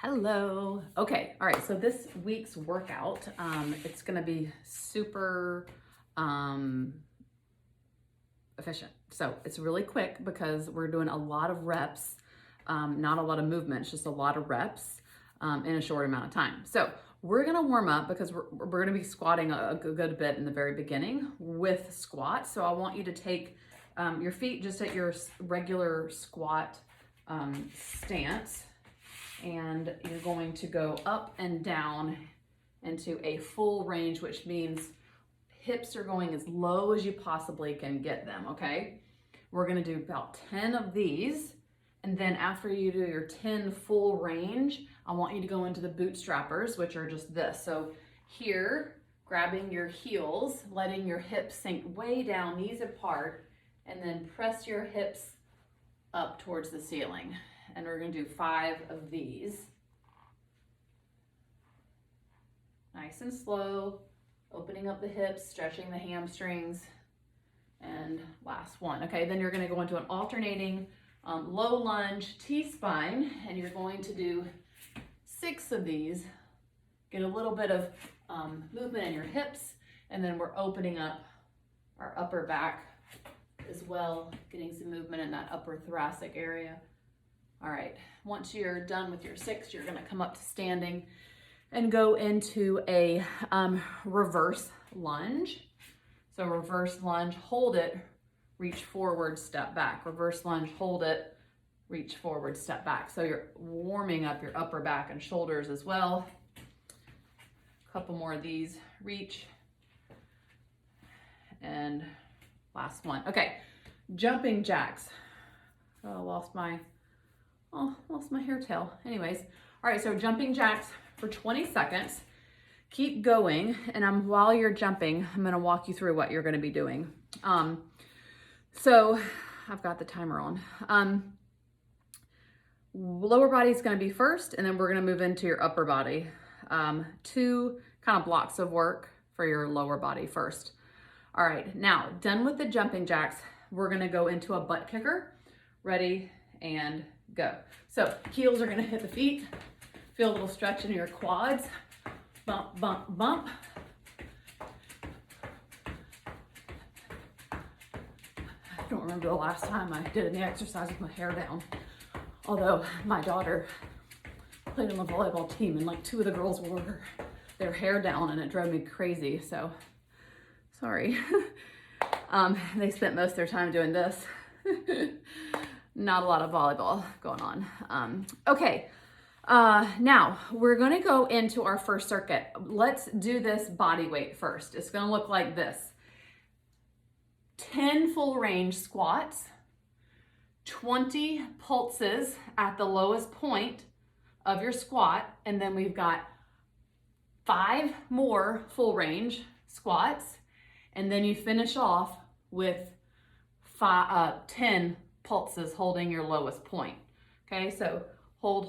Hello. Okay. All right. So this week's workout, it's going to be super efficient. So it's really quick because we're doing a lot of reps, not a lot of movement, it's just a lot of reps in a short amount of time. So we're going to warm up because we're going to be squatting a good bit in the very beginning with squats. So I want you to take your feet just at your regular squat stance, and you're going to go up and down into a full range, which means hips are going as low as you possibly can get them, okay? We're gonna do about 10 of these, and then after you do your 10 full range, I want you to go into the bootstrappers, which are just this. So here, grabbing your heels, letting your hips sink way down, knees apart, and then press your hips up towards the ceiling. And we're gonna do 5 of these. Nice and slow, opening up the hips, stretching the hamstrings, and last one. Okay, then you're gonna go into an alternating low lunge T-spine, and you're going to do 6 of these. Get a little bit of movement in your hips, and then we're opening up our upper back as well, getting some movement in that upper thoracic area. All right, once you're done with your 6, you're gonna come up to standing and go into a reverse lunge. So reverse lunge, hold it, reach forward, step back. Reverse lunge, hold it, reach forward, step back. So you're warming up your upper back and shoulders as well. A couple more of these, reach, and last one. Okay, jumping jacks. Oh, lost my hair tail. Anyways, all right, so jumping jacks for 20 seconds. Keep going, and while you're jumping, I'm gonna walk you through what you're gonna be doing. So I've got the timer on. Lower body is gonna be first, and then we're gonna move into your upper body. 2 kind of blocks of work for your lower body first. All right, now done with the jumping jacks, we're gonna go into a butt kicker. Ready, and go. So heels are gonna hit the feet. Feel a little stretch in your quads. Bump, bump, bump. I don't remember the last time I did any exercise with my hair down. Although my daughter played on the volleyball team, and like 2 of the girls wore their hair down, and it drove me crazy. So sorry. They spent most of their time doing this. Not a lot of volleyball going on. Okay, now we're gonna go into our first circuit. Let's do this body weight first. It's gonna look like this. 10 full range squats, 20 pulses at the lowest point of your squat, and then we've got 5 more full range squats, and then you finish off with 10 pulses holding your lowest point. Okay, so hold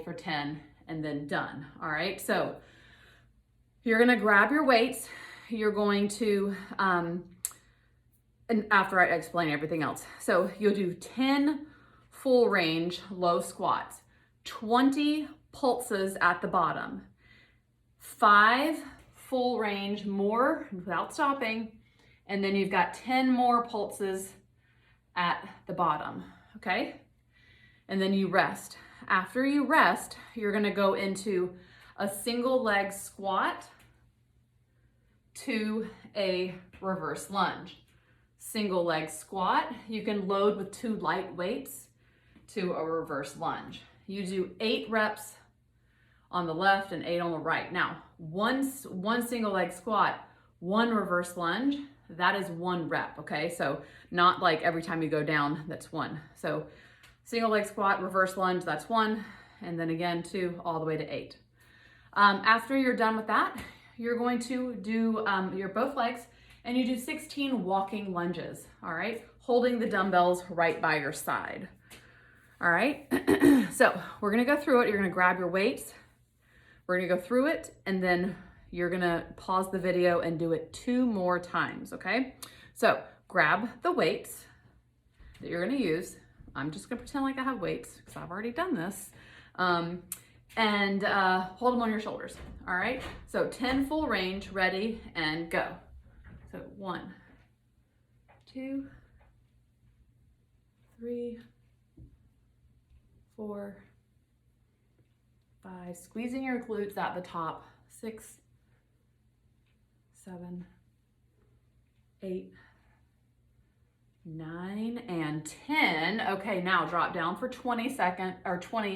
for 10, and then done. All right, so you're gonna grab your weights. You're going to, and after I explain everything else. So you'll do 10 full range low squats, 20 pulses at the bottom, 5 full range more without stopping, and then you've got 10 more pulses at the bottom, okay? And then you rest. After you rest, you're gonna go into a single leg squat to a reverse lunge. Single leg squat, you can load with 2 light weights to a reverse lunge. You do 8 reps on the left and 8 on the right. Now, one single leg squat, 1 reverse lunge, that is 1 rep, okay? So not like every time you go down, that's 1. So single leg squat, reverse lunge, that's 1, and then again 2, all the way to 8. After you're done with that, you're going to do your both legs, and you do 16 walking lunges, all right? Holding the dumbbells right by your side, all right? So we're gonna go through it. You're gonna grab your weights. We're gonna go through it, and then you're gonna pause the video and do it 2 more times, okay? So grab the weights that you're gonna use. I'm just gonna pretend like I have weights because I've already done this. And hold them on your shoulders. All right, so 10 full range, ready, and go. So 1, 2, 3, 4, 5, squeezing your glutes at the top, 6, 7, 8, 9, and 10. Okay, now drop down for 20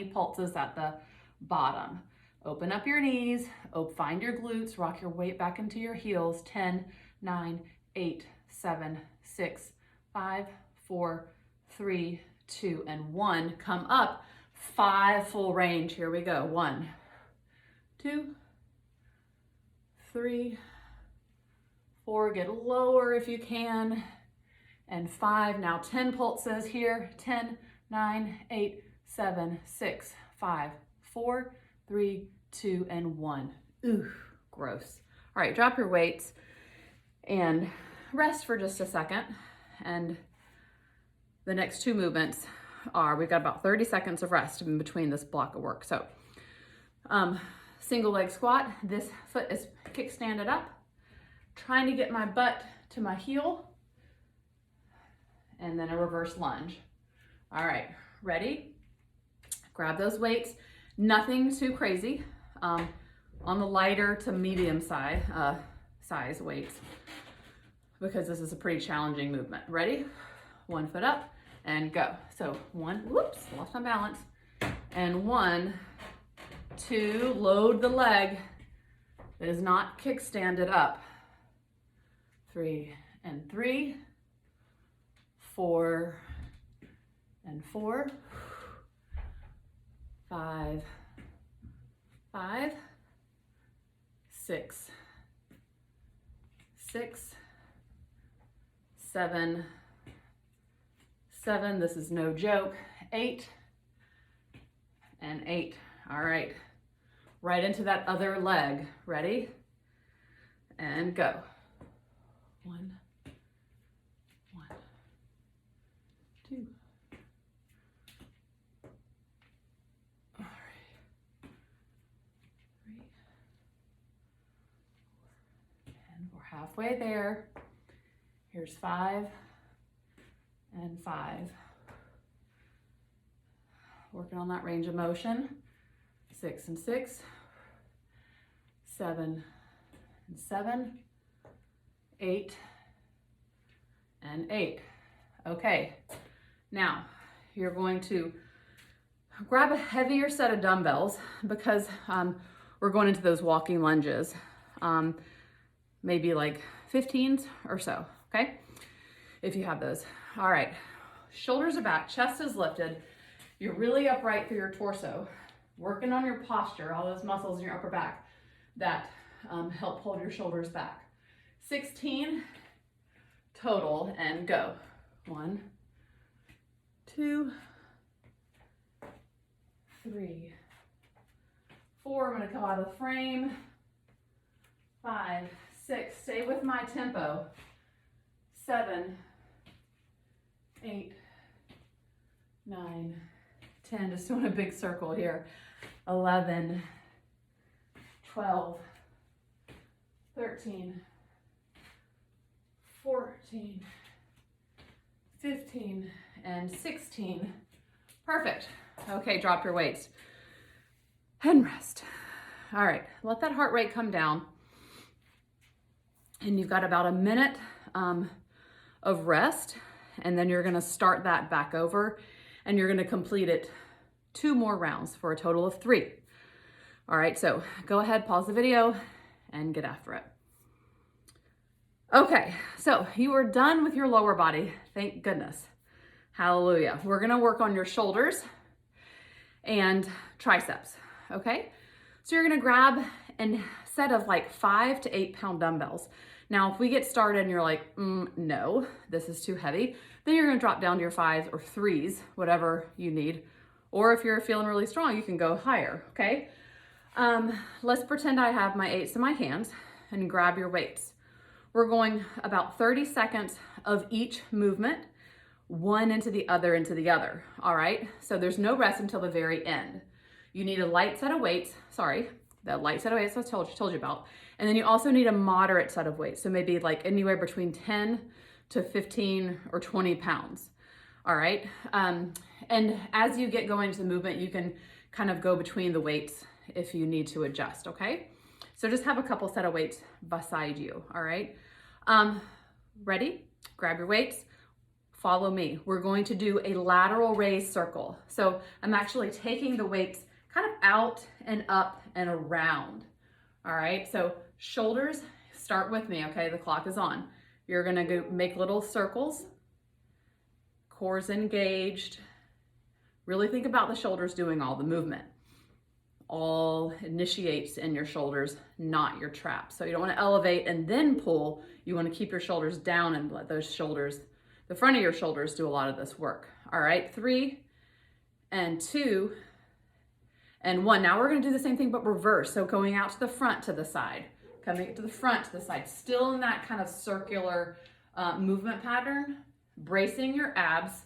pulses at the bottom. Open up your knees, find your glutes, rock your weight back into your heels. 10, 9, 8, 7, 6, 5, 4, 3, 2, and 1. Come up, 5 full range. Here we go. 1, 2, 3, 4, get lower if you can, and 5. Now 10 pulses here. 10, 9, 8, 7, 6, 5, 4, 3, 2, and 1. Ooh, gross. All right, drop your weights and rest for just a second. And the next 2 movements are, we've got about 30 seconds of rest in between this block of work. So single leg squat, this foot is kickstanded up, trying to get my butt to my heel, and then a reverse lunge. All right, ready? Grab those weights. Nothing too crazy, on the lighter to medium size weights, because this is a pretty challenging movement. Ready? 1 foot up and go. So 1, whoops, lost my balance. And 1, 2, load the leg that is not kickstanded up. 3, and 3, 4, and 4, 5, 5, 6, 6, 7, 7, this is no joke, 8, and 8. All right, right into that other leg. Ready? And go. 1, 1, 2. All right. 3, 4, and we're halfway there. Here's 5 and 5. Working on that range of motion. 6 and 6, 7 and 7, 8 and 8. Okay, now you're going to grab a heavier set of dumbbells, because we're going into those walking lunges, maybe like 15s or so, okay? If you have those. All right, shoulders are back, chest is lifted. You're really upright through your torso, working on your posture, all those muscles in your upper back that help hold your shoulders back. 16 total, and go. 1, 2, 3, 4. I'm going to come out of the frame. 5, 6. Stay with my tempo. 7, 8, 9, 10. Just doing a big circle here. 11, 12, 13, 14, 15, and 16. Perfect. Okay, drop your weights and rest. All right, let that heart rate come down. And you've got about a minute of rest, and then you're gonna start that back over, and you're gonna complete it 2 more rounds for a total of 3. All right, so go ahead, pause the video, and get after it. Okay, so you are done with your lower body. Thank goodness. Hallelujah. We're gonna work on your shoulders and triceps, okay? So you're gonna grab a set of like 5 to 8 pound dumbbells. Now, if we get started and you're like, no, this is too heavy, then you're gonna drop down to your 5s or 3s, whatever you need. Or if you're feeling really strong, you can go higher, okay? Let's pretend I have my 8s in my hands, and grab your weights. We're going about 30 seconds of each movement, one into the other, all right? So there's no rest until the very end. You need a light set of weights, sorry, the light set of weights I told you about. And then you also need a moderate set of weights. So maybe like anywhere between 10 to 15 or 20 pounds. All right. And as you get going into the movement, you can kind of go between the weights if you need to adjust. Okay. So just have a couple set of weights beside you. All right. Ready? Grab your weights. Follow me. We're going to do a lateral raise circle. So I'm actually taking the weights kind of out and up and around. All right. So shoulders, start with me. Okay. The clock is on. You're going to go make little circles. Core's engaged. Really think about the shoulders doing all the movement. All initiates in your shoulders, not your traps. So you don't want to elevate and then pull. You want to keep your shoulders down and let those shoulders, the front of your shoulders, do a lot of this work. All right, 3 and 2 and 1. Now we're going to do the same thing but reverse. So going out to the front, to the side, coming to the front, to the side, still in that kind of circular movement pattern, bracing your abs.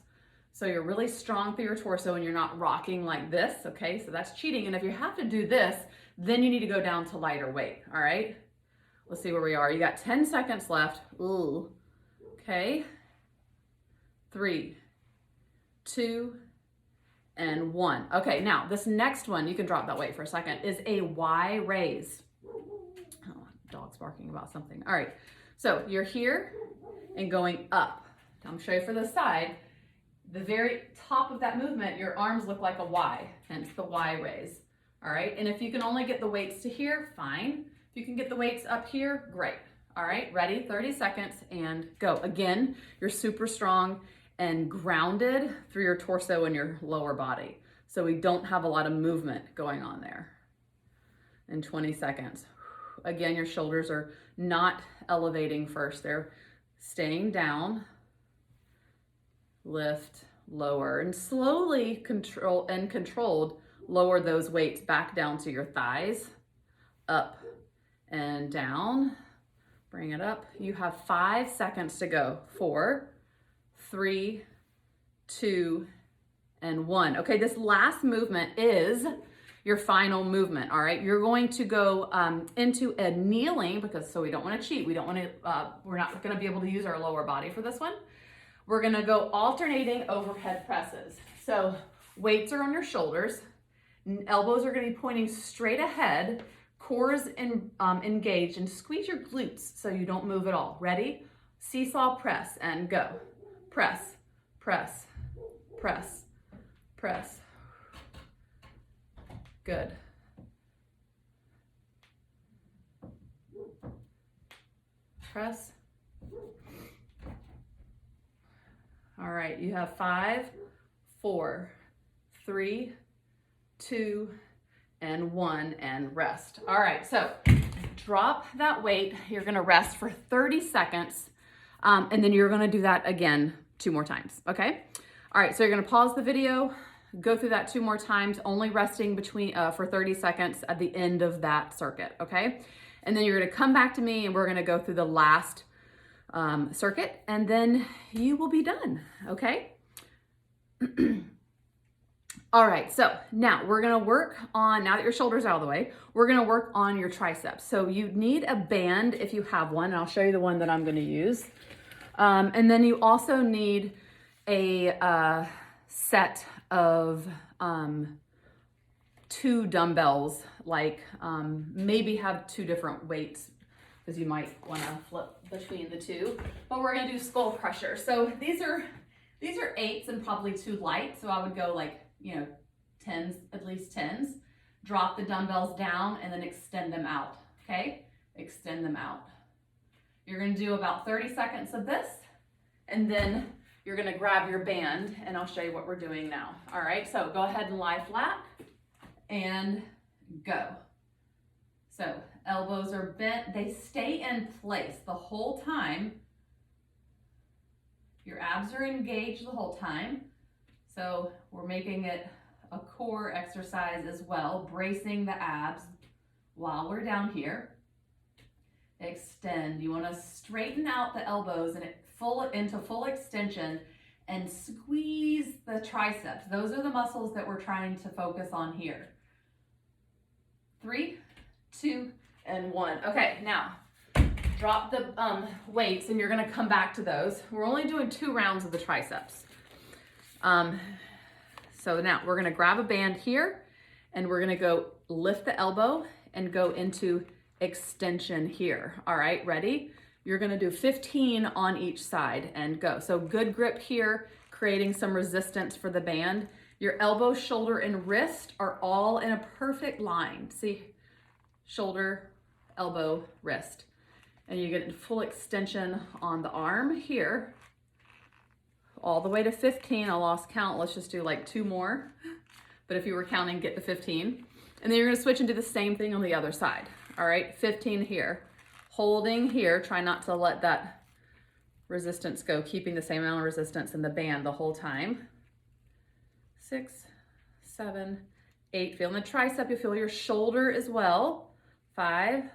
So you're really strong through your torso and you're not rocking like this, okay? So that's cheating. And if you have to do this, then you need to go down to lighter weight, all right? Let's see where we are. You got 10 seconds left. Ooh, okay. 3, 2, and 1. Okay, now this next one, you can drop that weight for a second, is a Y raise. Oh, dog's barking about something. All right, so you're here and going up. I'm gonna show you for the side. The very top of that movement, your arms look like a Y, hence the Y raise. All right, and if you can only get the weights to here, fine. If you can get the weights up here, great. All right, ready, 30 seconds and go. Again, you're super strong and grounded through your torso and your lower body. So we don't have a lot of movement going on there. In 20 seconds. Again, your shoulders are not elevating first. They're staying down. Lift, lower, and slowly controlled, lower those weights back down to your thighs, up and down. Bring it up. You have 5 seconds to go. 4, 3, 2, and 1. Okay, this last movement is your final movement. All right, you're going to go into a kneeling because so we don't want to cheat. We don't want to. We're not going to be able to use our lower body for this one. We're going to go alternating overhead presses. So weights are on your shoulders. Elbows are going to be pointing straight ahead. Core is engaged, and squeeze your glutes so you don't move at all. Ready? Seesaw press and go. Press, press, press, press. Good. Press. All right, you have 5, 4, 3, 2, and 1, and rest. All right, so drop that weight. You're gonna rest for 30 seconds, and then you're gonna do that again 2 more times, okay? All right, so you're gonna pause the video, go through that 2 more times, only resting between for 30 seconds at the end of that circuit, okay? And then you're gonna come back to me and we're gonna go through the last circuit, and then you will be done, okay? All right, so now we're gonna work on, now that your shoulder's out of the way, we're gonna work on your triceps. So you need a band if you have one, and I'll show you the one that I'm gonna use. And then you also need a set of 2 dumbbells, like maybe have 2 different weights because you might want to flip between the 2. But we're going to do skull crusher. So these are 8s and probably 2 light. So I would go like, 10s, at least 10s. Drop the dumbbells down and then extend them out. Okay? Extend them out. You're going to do about 30 seconds of this, and then you're going to grab your band, and I'll show you what we're doing now. All right, so go ahead and lie flat and go. So elbows are bent, they stay in place the whole time. Your abs are engaged the whole time. So we're making it a core exercise as well, bracing the abs while we're down here. Extend. You want to straighten out the elbows and into full extension and squeeze the triceps. Those are the muscles that we're trying to focus on here. 3, 2, and 1. Okay, now drop the weights and you're gonna come back to those. We're only doing 2 rounds of the triceps. So now we're gonna grab a band here and we're gonna go lift the elbow and go into extension here. All right, ready? You're gonna do 15 on each side and go. So good grip here, creating some resistance for the band. Your elbow, shoulder, and wrist are all in a perfect line. See, shoulder, elbow, wrist. And you get full extension on the arm here, all the way to 15. I lost count. Let's just do like 2 more. But if you were counting, get to 15. And then you're gonna switch and do the same thing on the other side. All right, 15 here. Holding here, try not to let that resistance go, keeping the same amount of resistance in the band the whole time. 6, 7, 8. Feeling the tricep, you feel your shoulder as well. 5,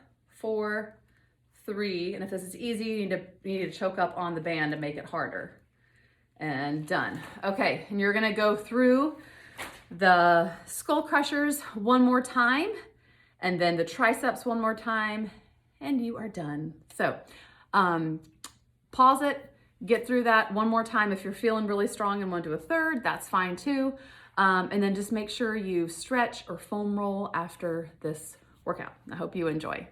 4, 3. And if this is easy, you need to choke up on the band to make it harder. And done. Okay, and you're gonna go through the skull crushers one more time, and then the triceps one more time, and you are done. So pause it, get through that one more time. If you're feeling really strong and want to do a third, that's fine too. And then just make sure you stretch or foam roll after this workout. I hope you enjoy.